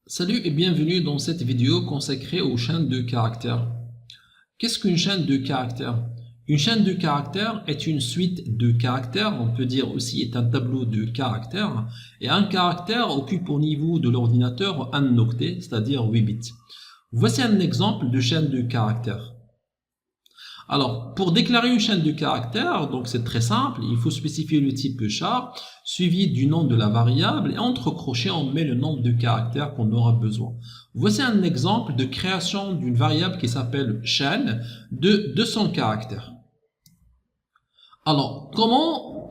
Salut et bienvenue dans cette vidéo consacrée aux chaînes de caractères. Qu'est-ce qu'une chaîne de caractères? Une chaîne de caractères est une suite de caractères, on peut dire aussi est un tableau de caractères, et un caractère occupe au niveau de l'ordinateur un octet, c'est-à-dire 8 bits. Voici un exemple de chaîne de caractères. Alors, pour déclarer une chaîne de caractères, donc c'est très simple, il faut spécifier le type char, suivi du nom de la variable, et entre crochets, on met le nombre de caractères qu'on aura besoin. Voici un exemple de création d'une variable qui s'appelle chaîne de 200 caractères. Alors, comment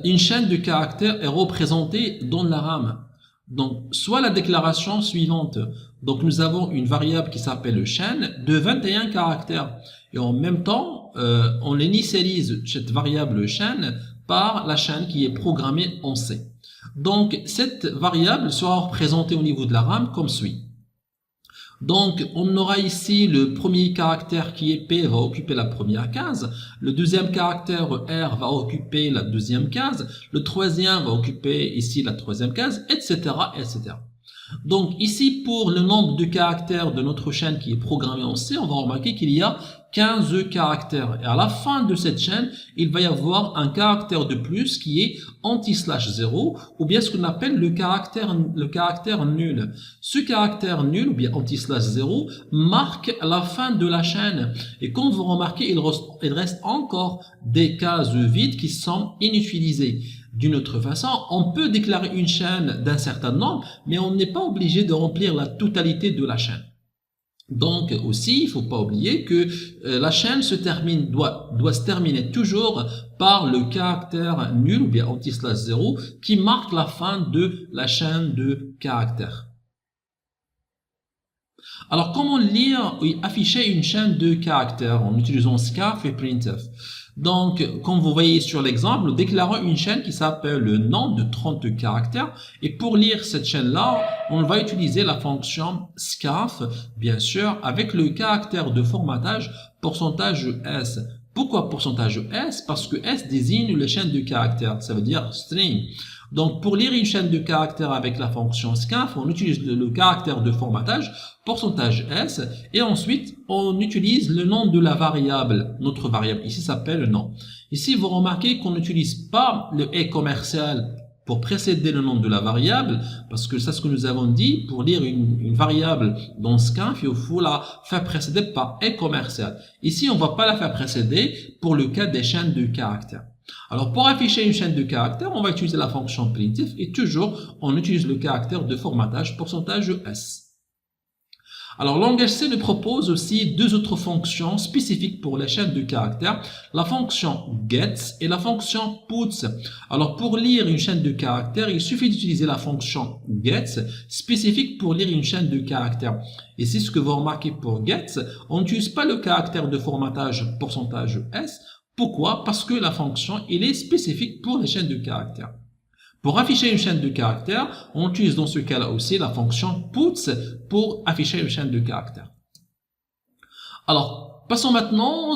une chaîne de caractères est représentée dans la RAM? Donc, soit la déclaration suivante. Donc, nous avons une variable qui s'appelle chaîne de 21 caractères. Et en même temps, on initialise cette variable chaîne par la chaîne qui est programmée en C. Donc, cette variable sera représentée au niveau de la RAM comme suit. Donc, on aura ici le premier caractère qui est P va occuper la première case, le deuxième caractère R va occuper la deuxième case, le troisième va occuper ici la troisième case, etc., etc. Donc ici, pour le nombre de caractères de notre chaîne qui est programmée en C, on va remarquer qu'il y a 15 caractères. Et à la fin de cette chaîne, il va y avoir un caractère de plus qui est anti/0 ou bien ce qu'on appelle le caractère nul. Ce caractère nul ou bien anti/0 marque la fin de la chaîne. Et comme vous remarquez, il reste encore des cases vides qui sont inutilisées. D'une autre façon, on peut déclarer une chaîne d'un certain nombre, mais on n'est pas obligé de remplir la totalité de la chaîne. Donc aussi, il ne faut pas oublier que la chaîne doit se terminer toujours par le caractère nul ou bien anti/0 qui marque la fin de la chaîne de caractères. Alors, comment lire et afficher une chaîne de caractères en utilisant scarf et printf? Donc, comme vous voyez sur l'exemple, nous déclarons une chaîne qui s'appelle le nom de 30 caractères. Et pour lire cette chaîne-là, on va utiliser la fonction scarf, bien sûr, avec le caractère de formatage %s. Pourquoi %s? Parce que s désigne les chaînes de caractères, ça veut dire string. Donc, pour lire une chaîne de caractères avec la fonction scarf, on utilise le caractère de formatage %s et ensuite on utilise le nom de la variable. Notre variable ici s'appelle nom. Ici, vous remarquez qu'on n'utilise pas le et commercial pour précéder le nom de la variable parce que c'est ce que nous avons dit. Pour lire une variable dans scarf, il faut la faire précéder par et commercial. Ici, on ne va pas la faire précéder pour le cas des chaînes de caractères. Alors, pour afficher une chaîne de caractères, on va utiliser la fonction printf et toujours, on utilise le caractère de formatage %s. Alors, langage C nous propose aussi deux autres fonctions spécifiques pour les chaînes de caractères, la fonction gets et la fonction puts. Alors, pour lire une chaîne de caractères, il suffit d'utiliser la fonction gets spécifique pour lire une chaîne de caractères. Et c'est ce que vous remarquez pour gets, on n'utilise pas le caractère de formatage %s. Pourquoi? Parce que la fonction, elle est spécifique pour les chaînes de caractères. Pour afficher une chaîne de caractères, on utilise dans ce cas-là aussi la fonction puts pour afficher une chaîne de caractères. Alors, passons maintenant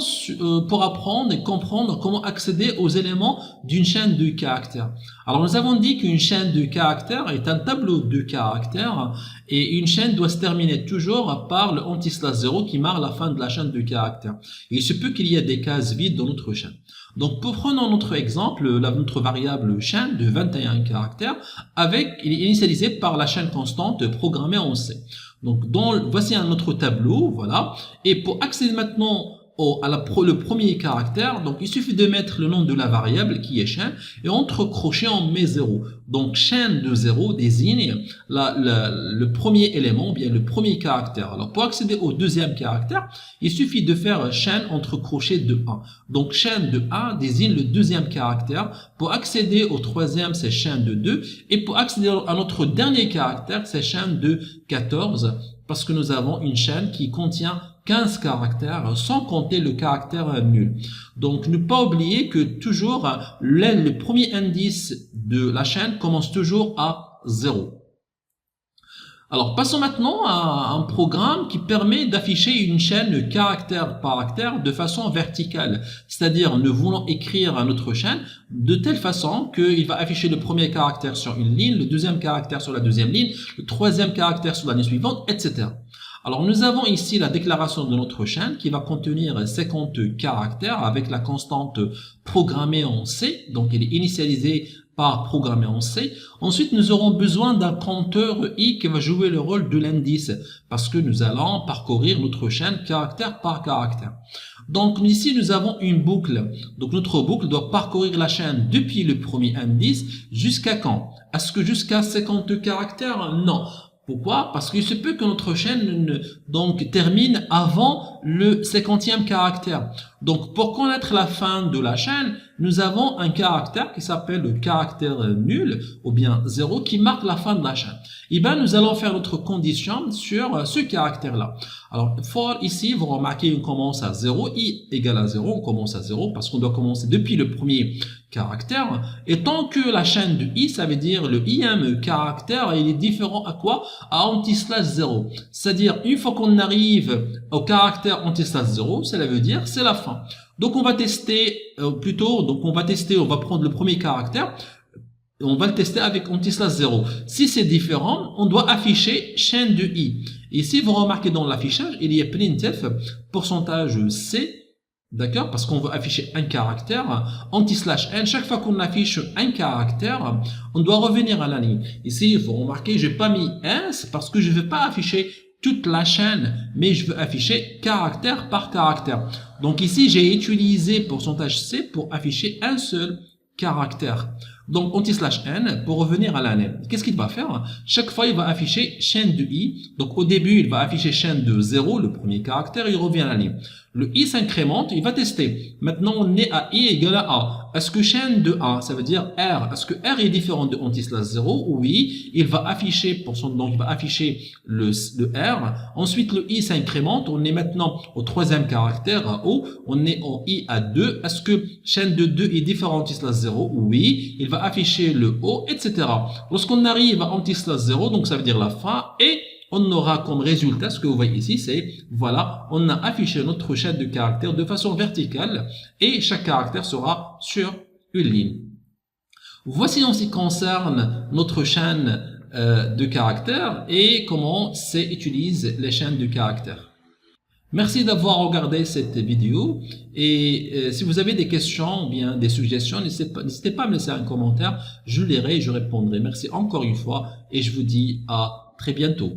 pour apprendre et comprendre comment accéder aux éléments d'une chaîne de caractères. Alors, nous avons dit qu'une chaîne de caractères est un tableau de caractères et une chaîne doit se terminer toujours par le anti/0 qui marque la fin de la chaîne de caractères. Il se peut qu'il y ait des cases vides dans notre chaîne. Donc, prenons notre exemple, notre variable chaîne de 21 caractères, il est initialisé par la chaîne constante programmée en C. Donc, voici un autre tableau, voilà. Et pour accéder maintenant le premier caractère, donc il suffit de mettre le nom de la variable qui est chaîne et entre crochets on met 0. Donc chaîne de 0 désigne le premier élément, bien le premier caractère. Alors pour accéder au deuxième caractère, il suffit de faire chaîne entre crochets de 1. Donc chaîne de 1 désigne le deuxième caractère. Pour accéder au troisième, c'est chaîne de 2. Et pour accéder à notre dernier caractère, c'est chaîne de 14 parce que nous avons une chaîne qui contient 15 caractères sans compter le caractère nul. Donc ne pas oublier que toujours le premier indice de la chaîne commence toujours à 0. Alors, passons maintenant à un programme qui permet d'afficher une chaîne caractère par caractère de façon verticale. C'est-à-dire, nous voulons écrire à notre chaîne de telle façon qu'il va afficher le premier caractère sur une ligne, le deuxième caractère sur la deuxième ligne, le troisième caractère sur la ligne suivante, etc. Alors, nous avons ici la déclaration de notre chaîne qui va contenir 50 caractères avec la constante programmée en C. Donc, elle est initialisée par programmé en C. Ensuite, nous aurons besoin d'un compteur i qui va jouer le rôle de l'indice parce que nous allons parcourir notre chaîne caractère par caractère. Donc ici, nous avons une boucle. Donc notre boucle doit parcourir la chaîne depuis le premier indice jusqu'à quand? Est-ce que jusqu'à 50 caractères? Non. Pourquoi? Parce qu'il se peut que notre chaîne termine avant le 50e caractère. Donc, pour connaître la fin de la chaîne, nous avons un caractère qui s'appelle le caractère nul ou bien 0 qui marque la fin de la chaîne. Et bien, nous allons faire notre condition sur ce caractère-là. Alors, for ici, vous remarquez, on commence à 0, i égale à 0, on commence à 0 parce qu'on doit commencer depuis le premier caractère. Et tant que la chaîne de i, ça veut dire le ième caractère, il est différent à quoi? À anti-slash 0. C'est-à-dire, une fois qu'on arrive au caractère anti-slash 0, cela veut dire c'est la fin. Donc, on va tester, on va prendre le premier caractère, on va le tester avec anti-slash 0. Si c'est différent, on doit afficher chaîne de i. Ici, vous remarquez dans l'affichage, il y a printf, pourcentage C, d'accord, parce qu'on veut afficher un caractère, anti-slash n, chaque fois qu'on affiche un caractère, on doit revenir à la ligne. Ici, vous remarquez, j'ai pas mis 1, c'est parce que je ne veux pas afficher toute la chaîne, mais je veux afficher caractère par caractère. Donc ici, j'ai utilisé pourcentage C pour afficher un seul caractère. Donc, anti-slash n, pour revenir à la ligne. Qu'est-ce qu'il va faire? Chaque fois, il va afficher chaîne de i. Donc, au début, il va afficher chaîne de 0, le premier caractère, il revient à la ligne. Le i s'incrémente, il va tester. Maintenant, on est à i égale à a. Est-ce que chaîne de a, ça veut dire r, est-ce que r est différent de anti-slash 0? Oui, il va afficher, donc il va afficher le r. Ensuite, le i s'incrémente, on est maintenant au troisième caractère, à o. On est en i à 2. Est-ce que chaîne de 2 est différent anti-slash 0? Oui, il va afficher le O, etc. Lorsqu'on arrive à anti-slash 0, donc ça veut dire la fin, et on aura comme résultat, ce que vous voyez ici, c'est, voilà, on a affiché notre chaîne de caractères de façon verticale, et chaque caractère sera sur une ligne. Voici en ce qui concerne notre chaîne de caractères, et comment c'est utilise les chaînes de caractères. Merci d'avoir regardé cette vidéo et si vous avez des questions ou bien des suggestions, n'hésitez pas à me laisser un commentaire, je lirai et je répondrai. Merci encore une fois et je vous dis à très bientôt.